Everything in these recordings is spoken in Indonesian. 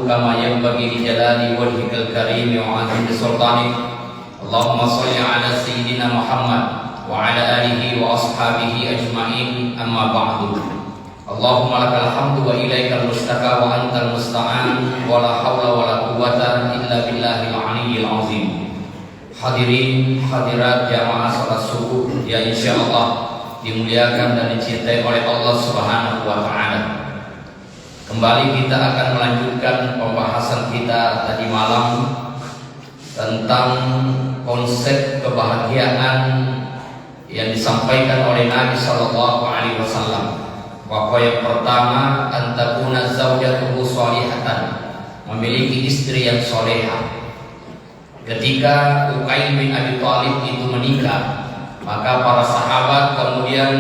كما ينبغي لجلال وجهك الكريم وعظيم سلطانك. اللهم صل على سيدنا محمد وعلى آله وأصحابه أجمعين. أما بعد. اللهم لك الحمد وإليك المشتكى وأنت المستعان ولا حول ولا قوة إلا بالله العلي العظيم. Hadirin hadirat jamaah salat subuh yang insyaallah dimuliakan dan dicintai oleh Allah Subhanahu wa taala. Kembali kita akan melanjutkan pembahasan kita tadi malam tentang konsep kebahagiaan yang disampaikan oleh Nabi sallallahu alaihi wasallam. Bahwa yang pertama, antakuna zaujatuhu sholihatan, memiliki istri yang solehah. Ketika Uqail bin Abi Thalib itu menikah, maka para sahabat kemudian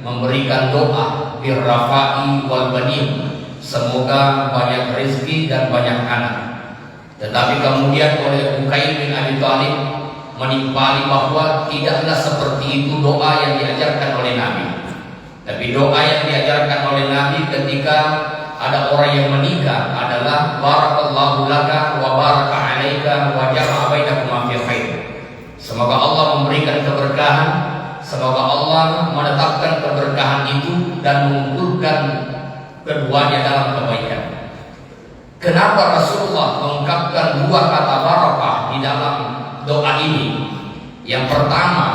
memberikan doa birrafa'i wal banin, semoga banyak rezeki dan banyak anak. Tetapi kemudian oleh Uqail bin Abi Thalib menimpali bahwa tidaklah seperti itu doa yang diajarkan oleh Nabi. Tapi doa yang diajarkan oleh Nabi ketika ada orang yang menikah adalah barakallahu laka wa baraka alaika wa jama'a bainakuma fi khair. Semoga Allah memberikan keberkahan, semoga Allah menetapkan keberkahan itu dan mengumpulkan keduanya dalam kebaikan. Kenapa Rasulullah mengungkapkan dua kata barakah di dalam doa ini? Yang pertama,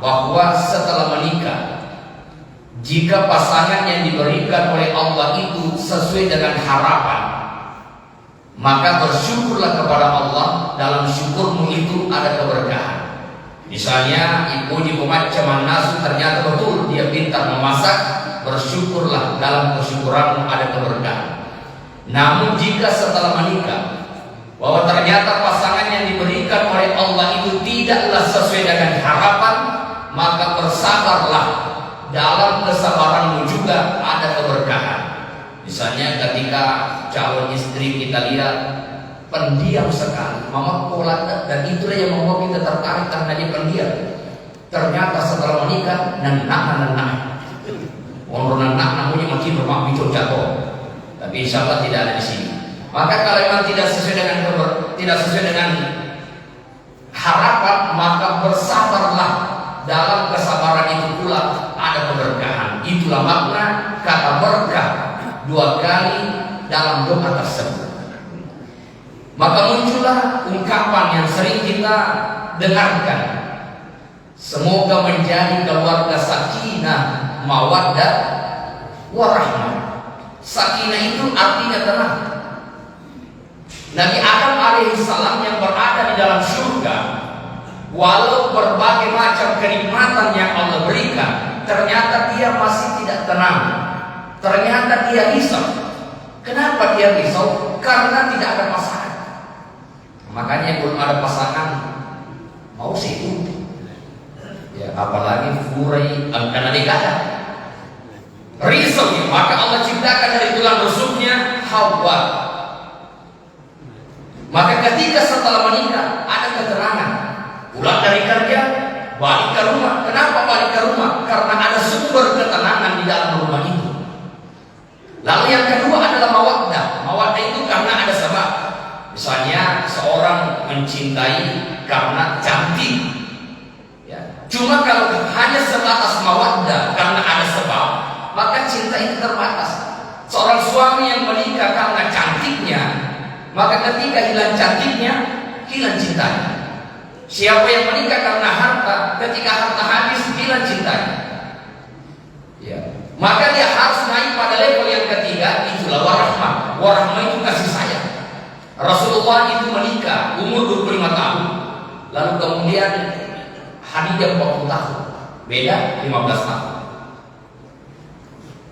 bahwa setelah menikah, jika pasangan yang diberikan oleh Allah itu sesuai dengan harapan, maka bersyukurlah kepada Allah. Dalam syukurmu itu ada keberkahan. Misalnya ibu macam nasu, ternyata betul dia pintar memasak, bersyukurlah, dalam kesyukuranmu ada keberkahan. Namun jika setelah menikah bahwa ternyata pasangan yang diberikan oleh Allah itu tidaklah sesuai dengan harapan, maka bersabarlah. Dalam kesabaranmu juga ada keberkahan. Misalnya ketika calon istri kita lihat pendiam sekali, mama pola, dan itulah yang membuat kita tertarik karena dia pendiam. Ternyata setelah menikah nenak. Orang namanya makin rumah bicara jatuh. Tapi insya Allah tidak ada di sini. Maka kalau memang tidak sesuai dengan harapan, maka bersabarlah. Dalam kesabaran itu pula ada keberkahan. Itulah makna kata berkah dua kali dalam doa tersebut. Maka muncullah ungkapan yang sering kita dengarkan, semoga menjadi keluarga sakinah, mawaddah, warahmah. Sakinah itu artinya tenang. Nabi Adam alaihissalam yang berada di dalam surga, walau berbagai macam kenikmatan yang Allah berikan, ternyata dia masih tidak tenang. Ternyata dia risau. Kenapa dia risau? Karena tidak ada pasangan. Makanya belum ada pasangan mau sibuk. Ya, apalagi furai karena nikah. Risau ya, maka Allah ciptakan dari tulang rusuknya Hawa. Maka ketika setelah menikah ada keterangan. Pulang dari kerja, balik ke rumah. Kenapa balik ke rumah? Karena ada sumber ketenangan di dalam rumah itu. Lalu yang kedua adalah mawaddah. Mawaddah itu karena ada sebab. Misalnya seorang mencintai karena cantik. Ya. Cuma kalau hanya sebatas mawaddah karena ada sebab, maka cinta itu terbatas. Seorang suami yang menikah karena cantiknya, maka ketika hilang cantiknya, hilang cintanya. Siapa yang menikah karena harta, ketika harta habis, hilang cintanya. Ya. Maka dia harus naik pada level yang ketiga, itulah warahmah. Warahmah itu kasih sayang. Rasulullah itu menikah umur 25 tahun, lalu kemudian Khadijah 40 tahun, beda 15 tahun.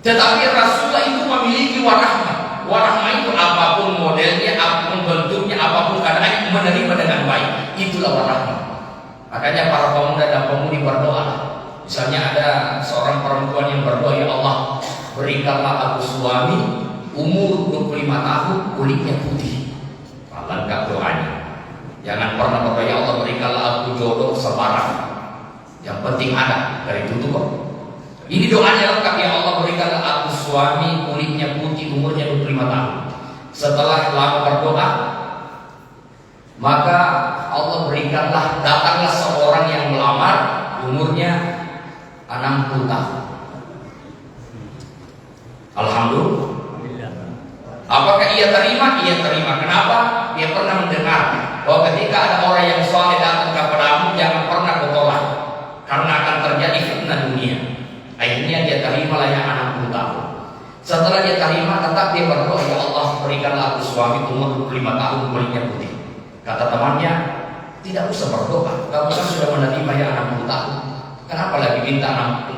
Tetapi Rasulullah itu memiliki warahmah. Warahmah itu apapun modelnya, apapun bentuknya, apapun keadaannya, menerima dengan baik. Itulah warahmah. Makanya para pemuda dan pemudi berdoa. Misalnya ada seorang perempuan yang berdoa, ya Allah, berikanlah aku suami umur 25 tahun, kulitnya putih. Lengkap doanya. Jangan pernah berdoa, ya Allah, berikanlah aku jodoh sebarang. Yang penting ada, dari itu kok. Ini doanya lengkap, ya Allah, berikanlah aku suami kulitnya putih, umurnya 25 tahun. Setelah lama berdoa, maka Allah berikanlah, datanglah seorang yang melamar, umurnya 60 tahun. Alhamdulillah. Apakah ia terima? Ia terima. Kenapa? Dia pernah mendengar bahwa ketika ada orang yang soleh datang kepadamu, jangan pernah kau tolak, karena akan terjadi fitnah dunia. Akhirnya dia terima lah yang 60 tahun. Setelah dia terima, tetap dia berdoa, ya Allah, berikanlah aku suami umur 25 tahun, kulitnya putih. Kata temannya, tidak usah berdoa, kamu kan sudah menerima yang 60 tahun, kenapa lagi minta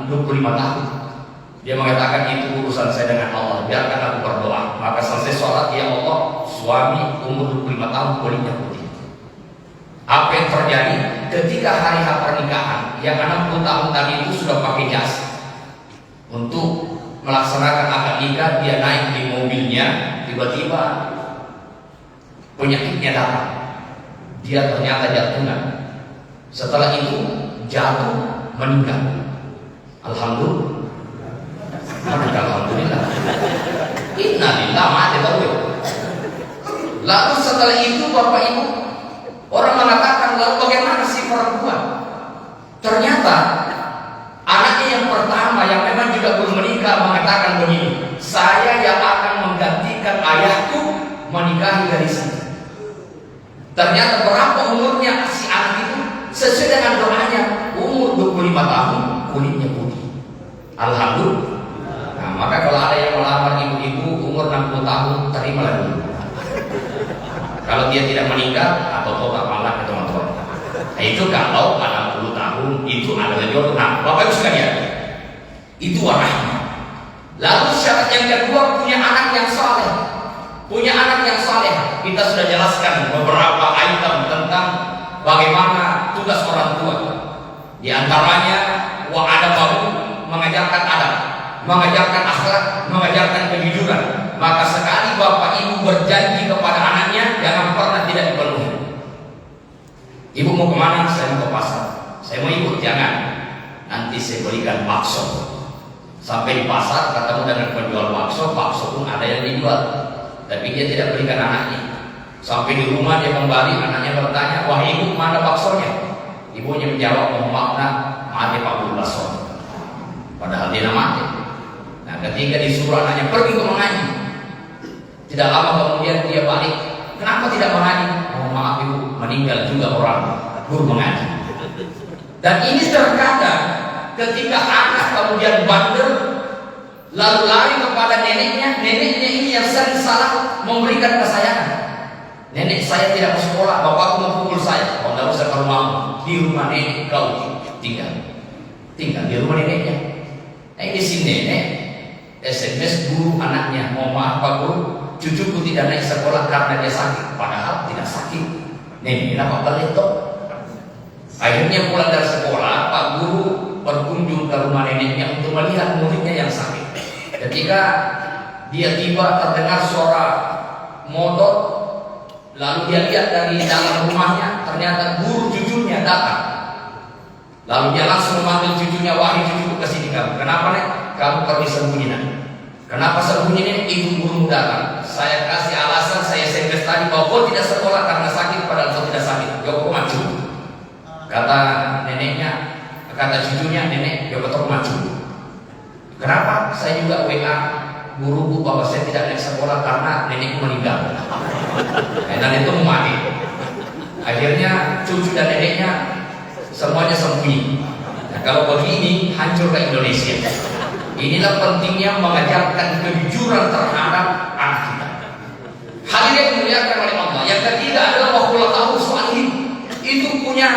25 tahun? Dia mengatakan, itu urusan saya dengan Allah, biarkan aku berdoa. Maka selesai sholat, ya Allah, suami umur 25 tahun, kulitnya putih. Apa yang terjadi? Ketika hari H pernikahan, yang 60 tahun tadi itu sudah pakai jas untuk melaksanakan akad nikah, dia naik di mobilnya, tiba-tiba penyakitnya datang. Dia ternyata jantungan. Setelah itu jatuh, meninggal. Alhamdulillah. Alhamdulillah. Innalillah, mati tahu. Lalu setelah itu Bapak Ibu, orang mengatakan, lalu bagaimana si perempuan? Ternyata anaknya yang pertama yang memang juga belum menikah mengatakan begini, saya yang akan menggantikan ayahku menikahi gadis ini. Ternyata berapa umurnya si anak itu? Sesuai dengan doanya, umur 25 tahun, kulitnya putih. Alhamdulillah. Nah, maka kalau ada yang melamar ibu-ibu umur 60 tahun, terimalah dulu. Kalau dia tidak meninggal, atau tobat malah ke teman-teman. Nah, itu kalau 60 tahun itu adalah jodoh. Nah, Bapak Ibu sekalian, itu warnanya. Lalu syarat yang kedua, punya anak yang saleh. Punya anak yang saleh. Kita sudah jelaskan beberapa item tentang bagaimana tugas orang tua. Di antaranya, wa adabahu, mengajarkan adab, mengajarkan akhlak, mengajarkan kejujuran. Maka sekali Bapak Ibu berjanji kepada anaknya, jangan pernah tidak dipenuhi. Ibu mau kemana? Saya mau ke pasar. Saya mau ikut, jangan. Nanti saya belikan bakso. Sampai di pasar, ketemu dengan penjual bakso, bakso pun ada yang dijual, tapi dia tidak belikan anaknya. Sampai di rumah dia kembali, anaknya bertanya, wah ibu, mana baksonya? Ibunya menjawab, mohon maaf nak, mati Pak Guru bakso. Padahal dia mati. Nah, ketika disuruh anaknya pergi ke mengaji, tidak lama kemudian dia balik. Kenapa tidak mengaji? Mohon maaf ibu, meninggal juga orang guru mengaji. Dan ini terkadang ketika anak kemudian bandel, lalu lari kepada neneknya. Neneknya ini yang sering salah memberikan kesayangan. Nenek saya tidak mau sekolah, bapakku memukul saya. Kalau tidak usah ke rumahmu, di rumah nenek kau tinggal di rumah neneknya. Ini si nenek SMS guru anaknya, mohon maaf Pak Guru, cucuku tidak naik sekolah karena dia sakit. Padahal tidak sakit. Nenek apa balik toh? Akhirnya pulang dari sekolah, Pak Guru berkunjung ke rumah neneknya untuk melihat muridnya yang sakit. Ketika dia tiba, terdengar suara motor. Lalu dia lihat dari dalam rumahnya, ternyata guru cucunya datang. Lalu dia langsung memanggil cucunya, wahai cucuku kesini kamu. Kenapa nek? Kamu pergi sembunyi nak. Kenapa sembunyi nek? Ibu gurumu datang. Saya kasih alasan, saya SMS tadi bahwa kau tidak sekolah karena sakit, padahal kau tidak sakit. Kau maju. Kata neneknya, kata cucunya, nenek, kau betul maju. Kenapa? Saya juga WA guruku bahwa saya tidak naik sekolah karena nenekku meninggal. Dan itu mati. Akhirnya cucu dan neneknya semuanya sembunyi. Nah, kalau begini hancur ke Indonesia. Inilah pentingnya mengajarkan kejujuran terhadap anak kita. Hal yang dimuliakan oleh Allah. Yang ketiga adalah wakhulaqahu sholihin. Itu punya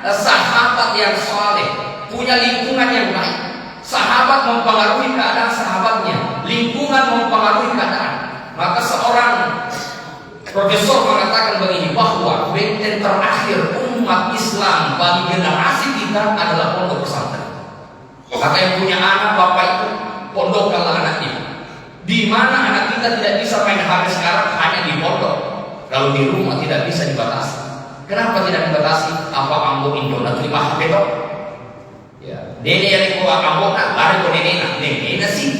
sahabat yang saleh, punya lingkungan yang baik. Sahabat mempengaruhi keadaan sahabatnya, lingkungan mempengaruhi keadaan. Maka seorang profesor mengatakan begini, bahwa benteng terakhir umat Islam bagi generasi kita adalah pondok pesantren. Maka yang punya anak, bapak itu pondokkanlah anaknya. Di mana anak kita tidak bisa main HP sekarang, hanya di pondok. Kalau di rumah tidak bisa dibatasi. Kenapa tidak dibatasi? Apa ambo Indo nak terima HP toh? Ya, nenek yang keluar ambo nak lari ke nenek sih.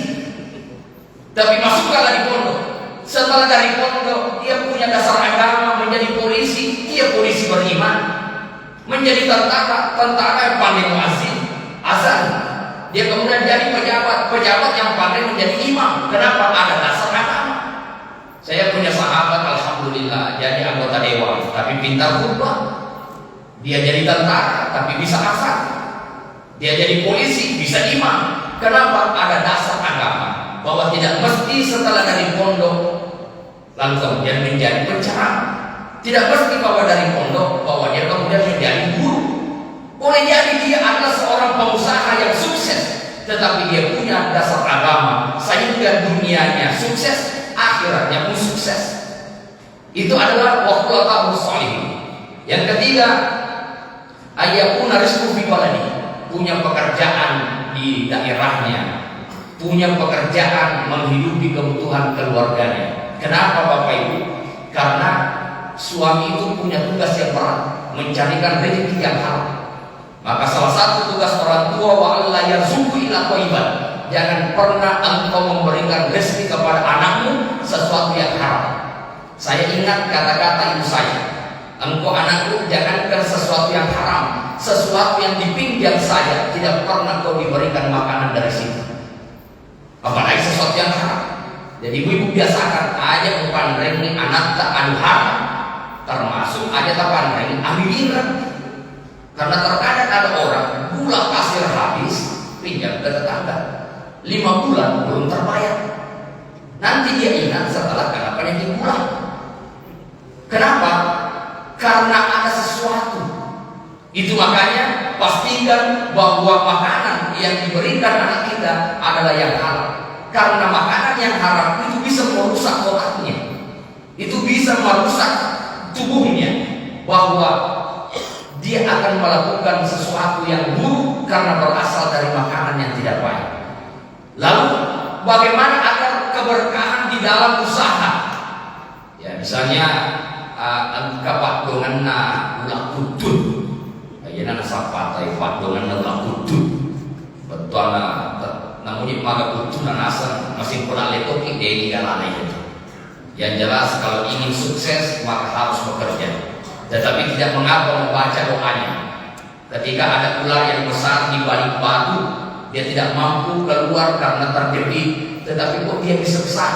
Tapi masukkanlah di pondok. Setelah dari pondok, dia punya dasar agama, menjadi polisi, dia polisi beriman. Menjadi tentara, tentara yang pandai muazzin, azan. Dia kemudian jadi pejabat, pejabat yang pandai menjadi imam. Kenapa? Ada dasar agama. Saya punya sahabat, alhamdulillah, jadi anggota dewan, tapi pintar khutbah. Dia jadi tentara, tapi bisa azan. Dia jadi polisi, bisa imam. Kenapa? Ada dasar agama. Bahwa tidak mesti setelah dari pondok lalu kemudian menjadi penceramah. Tidak mesti bahwa dari pondok bahwa dia kemudian menjadi guru. Boleh jadi dia adalah seorang pengusaha yang sukses, tetapi dia punya dasar agama sehingga dunianya sukses, akhiratnya pun sukses. Itu adalah waqtul sholih. Yang ketiga, ayyakuna rizqu fi baladi, punya pekerjaan di daerahnya, punya pekerjaan menghidupi kebutuhan keluarganya. Kenapa Bapak Ibu? Karena suami itu punya tugas yang berat, mencarikan rezeki yang halal. Maka salah satu tugas orang tua, wa alla yarzuqu illa thayyiban, jangan pernah engkau memberikan rezeki kepada anakmu sesuatu yang haram. Saya ingat kata-kata ibu saya, engkau anakku jangankan sesuatu yang haram, sesuatu yang di pinggang saya tidak pernah kau diberikan makanan dari situ, apalagi sesuatu yang haram. Jadi ibu biasakan aja upandreng anak tak anu haram, termasuk aja tak pandreng ambilin. Karena terkadang ada orang gula pasir habis, pinjam ke tetangga, 5 bulan belum terbayar. Nanti dia ingat setelah kenapa yang digula. Kenapa? Karena ada sesuatu. Itu makanya pastikan bahwa makanan yang diberikan anak kita adalah yang halal. Karena makanan yang haram itu bisa merusak otaknya, itu bisa merusak tubuhnya, bahwa dia akan melakukan sesuatu yang buruk karena berasal dari makanan yang tidak baik. Lalu bagaimana agar keberkahan di dalam usaha? Ya misalnya kapak dengan ulah kudut, ayana sapa tai padongan ulah kudut, betul namun maka kudut asal masih pernah letoki dari galana itu. Yang jelas kalau ingin sukses maka harus bekerja. Tetapi tidak mengapa membaca doanya. Ketika ada ular yang besar di balik batu, dia tidak mampu keluar karena terjepit, tetapi kok dia bisa besar.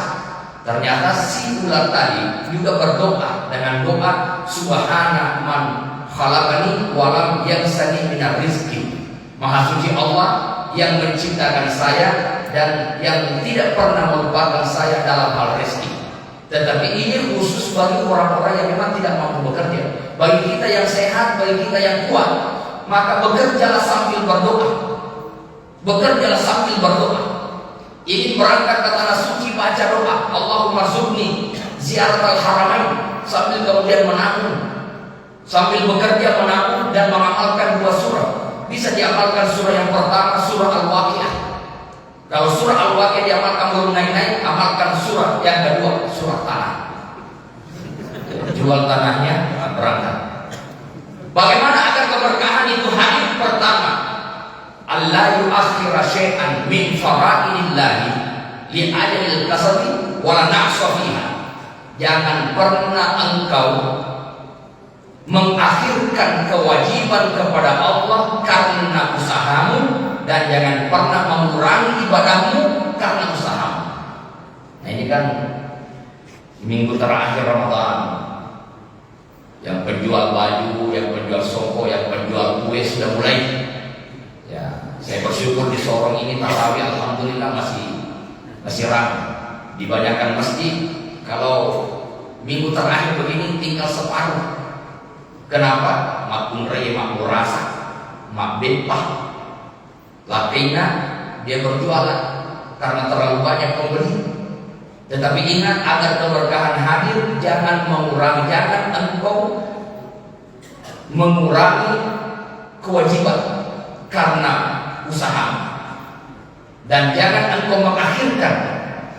Ternyata si ular tadi juga berdoa dengan doa Subhana man khalaqani wa lam yansani minar rizki. Maha suci Allah yang menciptakan saya dan yang tidak pernah melupakan saya dalam hal rezeki. Tetapi ini khusus bagi orang-orang yang memang tidak mampu bekerja. Bagi kita yang sehat, bagi kita yang kuat, maka bekerjalah sambil berdoa. Bekerjalah sambil berdoa. Ini berangkat ke tanah suci, baca doa Allahumma rzuqni ziaratal haramain, sambil kemudian menabung, sambil bekerja menabung dan mengamalkan 2 surah. Bisa diamalkan surah yang pertama, surah Al-Waqiah. Kalau surah Al-Waqiah diamalkan belum naik-naik, amalkan surah yang kedua, surah tanah. Jual tanahnya, berangkat. Bagaimana agar keberkahan itu hadir? Pertama, Allah yu'akhira syai'an min fara'inillahi li ajalil kasbi wa la na'sa fiha. Jangan pernah engkau mengakhirkan kewajiban kepada Allah karena usahamu, dan jangan pernah mengurangi ibadahmu karena usahamu. Nah ini kan minggu terakhir Ramadan, yang penjual baju, yang penjual soko, yang penjual kue sudah mulai. Ya, saya bersyukur di Sorong ini tarawih alhamdulillah masih ramai. Dibanyakan masjid. Kalau minggu terakhir begini tinggal separuh. Kenapa? Makun raya, makun rasa, mak bepah, lakinya dia berjualan karena terlalu banyak pembeli. Tetapi ingat, agar keberkahan hadir, jangan mengurangi, jangan engkau mengurangi kewajiban karena usaha, dan jangan engkau mengakhirkan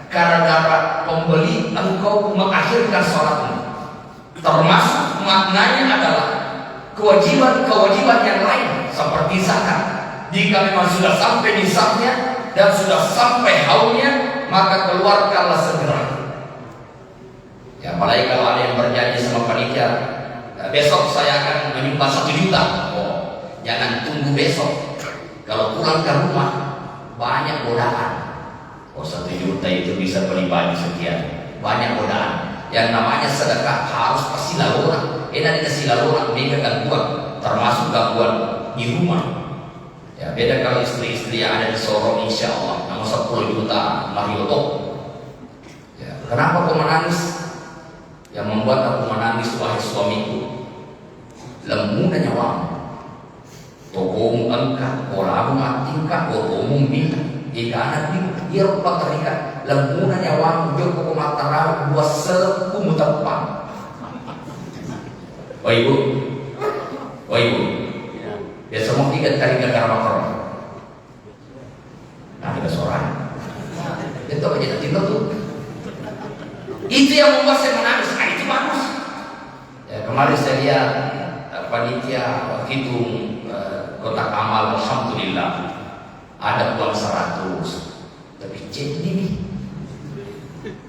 gara-gara pembeli engkau mengakhirkan sholatmu. Termasuk maknanya adalah kewajiban-kewajiban yang lain seperti zakat. Jika memang sudah sampai nisabnya dan sudah sampai haulnya, maka keluarkanlah segera. Ya, apalagi kalau ada yang berjanji sama panitia, besok saya akan menyumbang 1 juta. Oh, jangan tunggu besok. Kalau pulang ke rumah banyak godaan. Oh, 1 juta itu bisa beli baju sekian. Banyak godaan. Yang namanya sedekah harus pasti laluran. Ada dikasih laluran, mereka gangguan, termasuk gangguan di rumah. Ya, beda kalau istri-istri yang ada di Sorong, insya Allah, nama 10 juta, Marioto. Ya, kenapa kau menangis? Yang membuat aku menangis, wahai suamiku, lemuna nyawamu. Tokomu engkau, orang matingkah, tokomu bilang, jika anak dia rupa terikat, lemuna nyawamu, joko komataraw, dua sekumu tepang. Oh ibu, biasa mau tiga kali gara-gara makan. Nah, ada suara. Itu aja tak tinggal tuh. Itu yang membuat saya menangis. Nah, itu bagus. Ya, kemarin saya lihat panitia hitung kotak amal, alhamdulillah ada uang 100, tapi jadi ini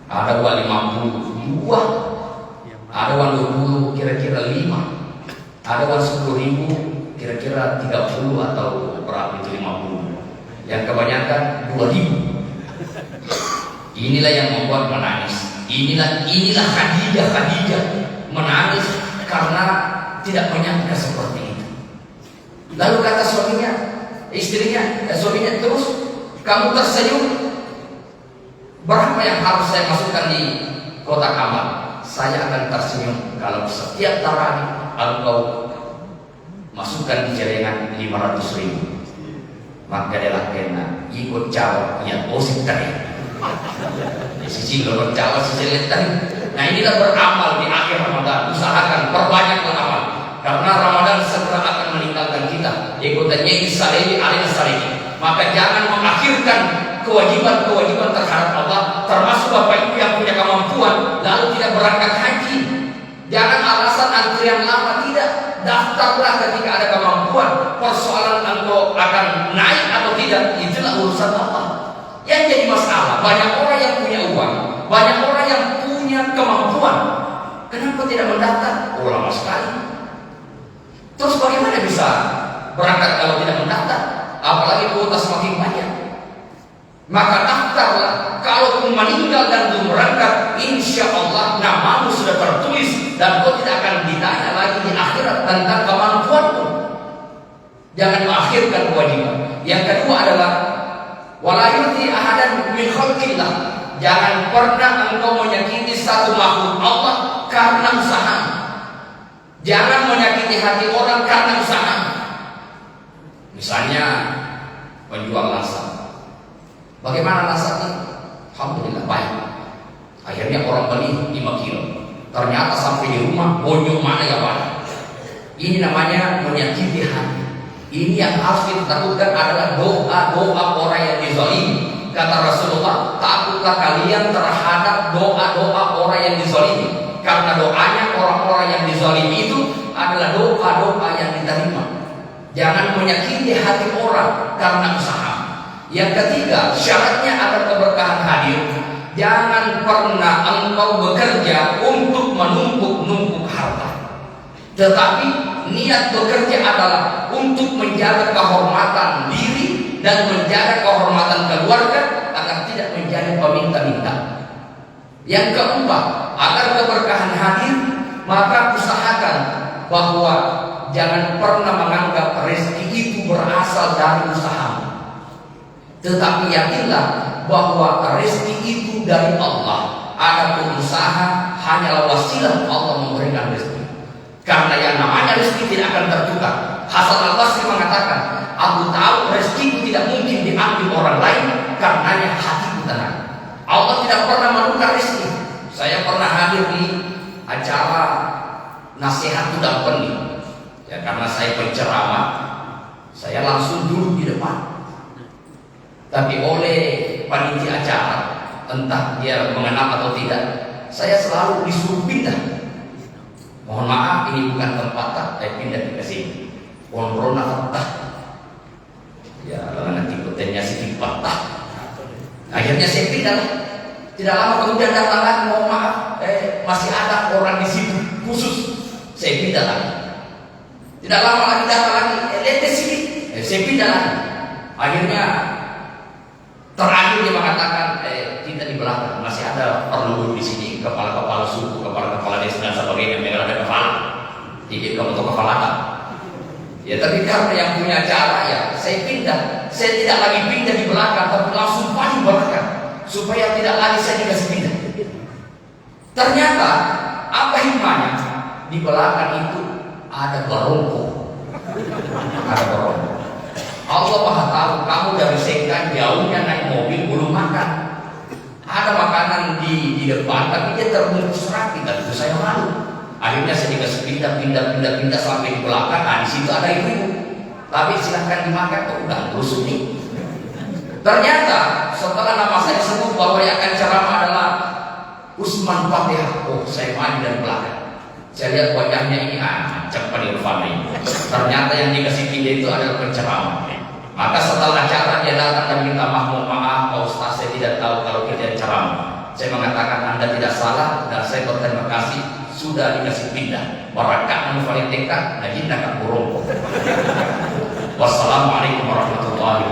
ada uang 50, ada uang 20, kira-kira 5, ada uang 10.000, kira-kira 30 atau berapa itu 50, yang kebanyakan 2.000. Inilah yang membuat menangis. Inilah Khadijah menangis karena tidak menyangka seperti itu. Lalu kata suaminya terus, kamu tersenyum, berapa yang harus saya masukkan di kotak amal? Saya akan tersenyum kalau setiap tarawih engkau masukkan di jaringan 500.000. Maka dia kena ikut jawab, ya bosin tadi. Sisi lo berjawab, sisi lihat tadi. Nah, inilah beramal di akhir Ramadan. Usahakan perbanyak beramal, karena Ramadan segera akan meninggalkan kita. Ikutannya isalehi alina salehi. Maka jangan mengakhirkan kewajiban terhadap Allah, termasuk Bapak Ibu yang punya kemampuan lalu tidak berangkat haji. Jangan alasan antrian lama, tidak. Daftarlah ketika ada kemampuan. Persoalan engkau akan naik atau tidak, itulah urusan Allah. Yang jadi masalah, banyak orang yang punya uang, banyak orang yang punya kemampuan, kenapa tidak mendaftar? Oh, lama sekali. Terus bagaimana bisa berangkat kalau tidak mendaftar? Apalagi kuota semakin banyak. Maka daftarlah. Kalaupun meninggal dan belum berangkat, insya Allah namamu sudah tertulis dan kau tidak akan ditanya lagi di akhirat tentang kemampuanmu. Jangan mengakhirkan kewajiban. Yang kedua adalah wala yuti ahadan min khalqillah. Jangan pernah engkau menyakiti satu makhluk Allah karena usaha. Jangan menyakiti hati orang karena usaha. Misalnya penjual nasab. Bagaimana nasabnya? Alhamdulillah baik. Akhirnya orang beli 5 kilo. Ternyata sampai di rumah bonyok mana ya Pak? Ini namanya menyakiti hati. Ini yang harus kita takutkan adalah doa orang yang dizalimi. Kata Rasulullah, takutlah kalian terhadap doa orang yang dizalimi. Karena doanya orang-orang yang dizalimi itu adalah doa yang diterima. Jangan menyakiti hati orang karena usaha. Yang ketiga, syaratnya agar keberkahan hadir. Jangan pernah engkau bekerja untuk menumpuk-numpuk harta. Tetapi niat bekerja adalah untuk menjaga kehormatan diri dan menjaga kehormatan keluarga agar tidak menjadi peminta-minta. Yang keempat, agar keberkahan hadir, maka usahakan bahwa jangan pernah menganggap rezeki itu berasal dari usaha. Tetapi yakinlah bahwa rezeki itu dari Allah. Adapun usaha hanyalah wasilah Allah memberikan rezeki. Karena yang namanya rezeki tidak akan tertukar. Hasan al-Basri mengatakan, aku tahu rezekiku tidak mungkin diambil orang lain karenanya hatiku tenang. Allah tidak pernah menukar rezeki. Saya pernah hadir di acara nasihat udang pening. Ya, karena saya penceramah, saya langsung duduk di depan. Tapi oleh panitia acara, entah dia mengenal atau tidak, saya selalu disuruh pindah. Mohon maaf, ini bukan tempat saya pindah ke sini. Kontrolnya tak. Ya, nanti kontennya sedikit patah. Akhirnya saya pindah. Tidak lama kemudian datang lagi, mohon maaf, masih ada orang di situ khusus. Saya pindah lagi. Tidak lama lagi datang lagi, lihat di sini. Saya pindah lagi. Akhirnya terakhir dia mengatakan, kita di belakang masih ada perlu di sini, kepala-kepala suku, kepala-kepala desa dan sebagainya, mereka ada kepala. Jadi kamu tuh kepala kan? Ya tapi karena yang punya cara ya, saya pindah. Saya tidak lagi pindah di belakang, tapi langsung paling belakang supaya tidak lagi saya dikasih pindah. Ternyata apa hikmahnya? Di belakang itu ada barongko. Ada barongko. Allah Maha tahu kamu dari sekian jauhnya naik mobil belum makan. Ada makanan di depan, tapi dia terbungkus rapi. Dan itu saya malu. Akhirnya saya dikasih pindah sampai di belakang. Nah di situ ada ibu. Tapi silahkan dimakan, kok udah terus nih. Ternyata setelah nama saya sebut bahwa yang akan ceramah adalah Usman Fatihah. Oh, saya maju dari belakang. Saya lihat wajahnya ini cepat Irfan. Ternyata yang dikasih pindah itu adalah penceramah. Maka setelah acara dia datang dan minta maaf Pak Ustaz, saya tidak tahu kalau kita ceramah. Saya mengatakan Anda tidak salah dan saya berterima kasih sudah dikasih pindah. Barakah menufalitika najinna burung. Wassalamualaikum warahmatullahi wabarakatuh.